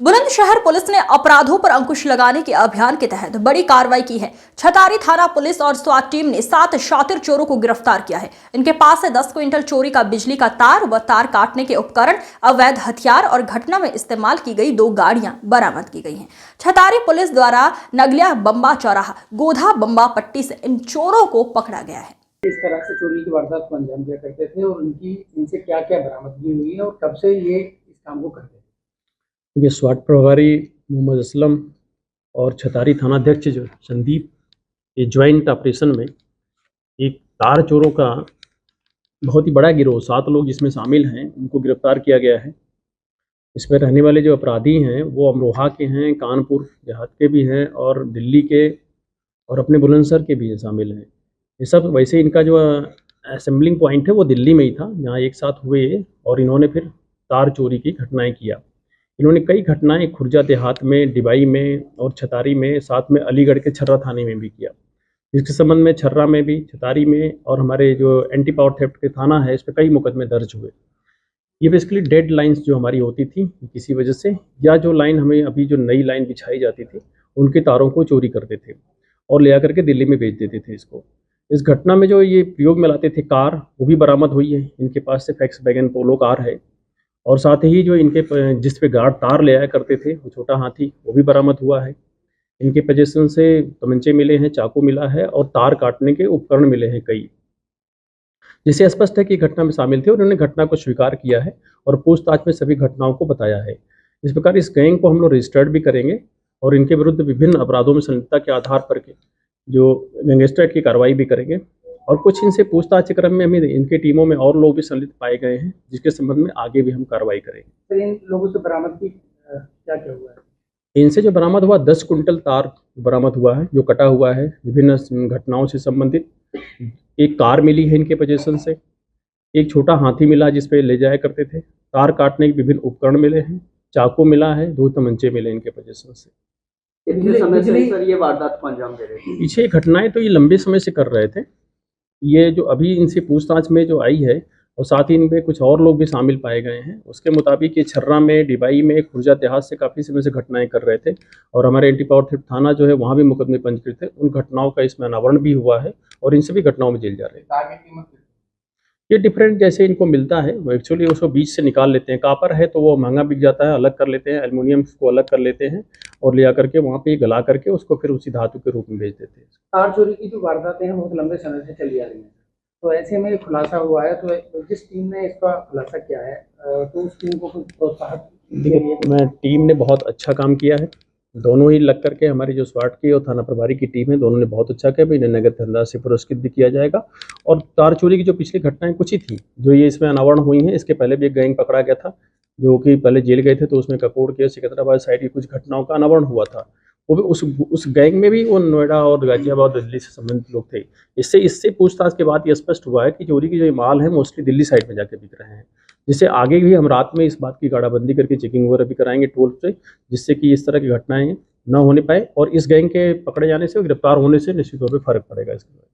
Bulandshahr police ने अपराधों पर अंकुश लगाने के अभियान के तहत बड़ी कार्रवाई की है। छतारी थाना पुलिस और स्वाट टीम ने 7 शातिर चोरों को गिरफ्तार किया है। इनके पास से 10 क्विंटल चोरी का बिजली का तार व तार काटने के उपकरण, अवैध हथियार और घटना में इस्तेमाल की गई 2 गाड़ियां बरामद की गई हैं। छतारी पुलिस द्वारा नगलिया बम्बा चौराहा, गोधा बम्बा पट्टी से इन चोरों को पकड़ा गया है। इस तरह से चोरी की वारदात को अंजाम दिया करते थे और इनसे क्या क्या बरामदगी हुई है और कब से ये इस काम को करते थे? ये स्वाट प्रभारी मोहम्मद असलम और छतारी थानाध्यक्ष जो संदीप, ये ज्वाइंट ऑपरेशन में एक तार चोरों का बहुत ही बड़ा गिरोह 7 लोग जिसमें शामिल हैं, उनको गिरफ्तार किया गया है। इसमें रहने वाले जो अपराधी हैं वो अमरोहा के हैं, कानपुर देहात के भी हैं और दिल्ली के और अपने बुलंदशहर के भी हैं, शामिल हैं। ये सब वैसे इनका जो असेंबलिंग पॉइंट है वो दिल्ली में ही था, जहाँ एक साथ हुए और इन्होंने फिर तार चोरी की घटनाएं किया। इन्होंने कई घटनाएं खुर्जा देहात में, डिबाई में और छतारी में, साथ में अलीगढ़ के छर्रा थाने में भी किया। इसके संबंध में छर्रा में भी, छतारी में और हमारे जो एंटी पावर थेफ्ट के थाना है, इस पर कई मुकदमे दर्ज हुए। ये बेसिकली डेड लाइंस जो हमारी होती थी किसी वजह से, या जो लाइन हमें अभी जो नई लाइन बिछाई जाती थी उनके तारों को चोरी करते थे और ले आकर के दिल्ली में बेच देते थे इसको। इस घटना में जो ये प्रयोग में लाते थे कार, वो भी बरामद हुई है। इनके पास से फैक्सवैगन पोलो कार है और साथ ही जो इनके जिस पे गार्ड तार ले आया करते थे, वो छोटा हाथी, वो भी बरामद हुआ है। इनके पोजीशन से तमंचे मिले हैं, चाकू मिला है और तार काटने के उपकरण मिले हैं कई, जिससे स्पष्ट है कि घटना में शामिल थे। उन्होंने घटना को स्वीकार किया है और पूछताछ में सभी घटनाओं को बताया है। इस प्रकार इस गैंग को हम लोग रजिस्टर्ड भी करेंगे और इनके विरुद्ध विभिन्न अपराधों में संलिप्तता के आधार पर के जो गैंगस्टर की कार्रवाई भी करेंगे। और कुछ इनसे पूछताछ के क्रम में हमें इनके टीमों में और लोग भी संलिप्त पाए गए हैं, जिसके संबंध में आगे भी हम कार्रवाई करेंगे। तो इन लोगों से बरामदगी क्या क्या हुआ है? इनसे जो बरामद हुआ 10 कुंटल तार बरामद हुआ है, जो कटा हुआ है विभिन्न घटनाओं से संबंधित। एक कार मिली है इनके पोजीशन से, एक छोटा हाथी मिला जिस पे ले जाया करते थे, तार काटने के विभिन्न उपकरण मिले हैं, चाकू मिला है, 2 तमंचे मिले इनके पोजीशन से। कितने समय से सर ये वारदात को अंजाम दे रहे थे? पीछे घटनाएं तो ये लंबे समय से कर रहे थे। ये जो अभी इनसे पूछताछ में जो आई है और साथ ही इनमें कुछ और लोग भी शामिल पाए गए हैं, उसके मुताबिक ये छर्रा में, डिबाई में, खुर्जा देहात से काफ़ी समय से घटनाएं कर रहे थे और हमारे एंटी पावर थेफ्ट थाना जो है वहाँ भी मुकदमे पंजीकृत थे। उन घटनाओं का इसमें अनावरण भी हुआ है और इन सभी घटनाओं में जेल जा रहे हैं। ये डिफरेंट जैसे इनको मिलता है, वो एक्चुअली उसको बीच से निकाल लेते हैं। कापर है तो वो महंगा बिक जाता है, अलग कर लेते हैं, एल्युमिनियम को अलग कर लेते हैं और ले आकर के वहाँ पे गला करके उसको फिर उसी धातु के रूप में बेच देते हैं। तार चोरी की जो वारदातें हैं बहुत लंबे समय से चली आ रही हैं, तो ऐसे में खुलासा हुआ है, तो जिस टीम ने इसका खुलासा किया है तो उस टीम को कुछ प्रोत्साहन? देखिए, टीम ने बहुत अच्छा काम किया है। दोनों ही लग करके हमारी जो स्वाट की और थाना प्रभारी की टीम है, दोनों ने बहुत अच्छा किया। इन्हें नगद धनराशि से पुरस्कृत भी किया जाएगा। और तार चोरी की जो पिछली घटनाएं कुछ ही थी जो ये इसमें अनावरण हुई हैं, इसके पहले भी एक गैंग पकड़ा गया था जो कि पहले जेल गए थे, तो उसमें ककोड़ के सिकंदराबाद साइड की कुछ घटनाओं का अनावरण हुआ था। वो भी उस गैंग में भी वो नोएडा और गाजियाबाद और दिल्ली से संबंधित लोग थे। इससे पूछताछ के बाद ये स्पष्ट हुआ है कि चोरी की जो माल है मोस्टली दिल्ली साइड में जाके बिक रहे हैं, जिससे आगे भी हम रात में इस बात की गाड़ाबंदी करके चेकिंग वगैरह भी कराएंगे टोल से, जिससे कि इस तरह की घटनाएं न होने पाए और इस गैंग के पकड़े जाने से, गिरफ्तार होने से निश्चित तौर पर फर्क पड़ेगा इसके बाद।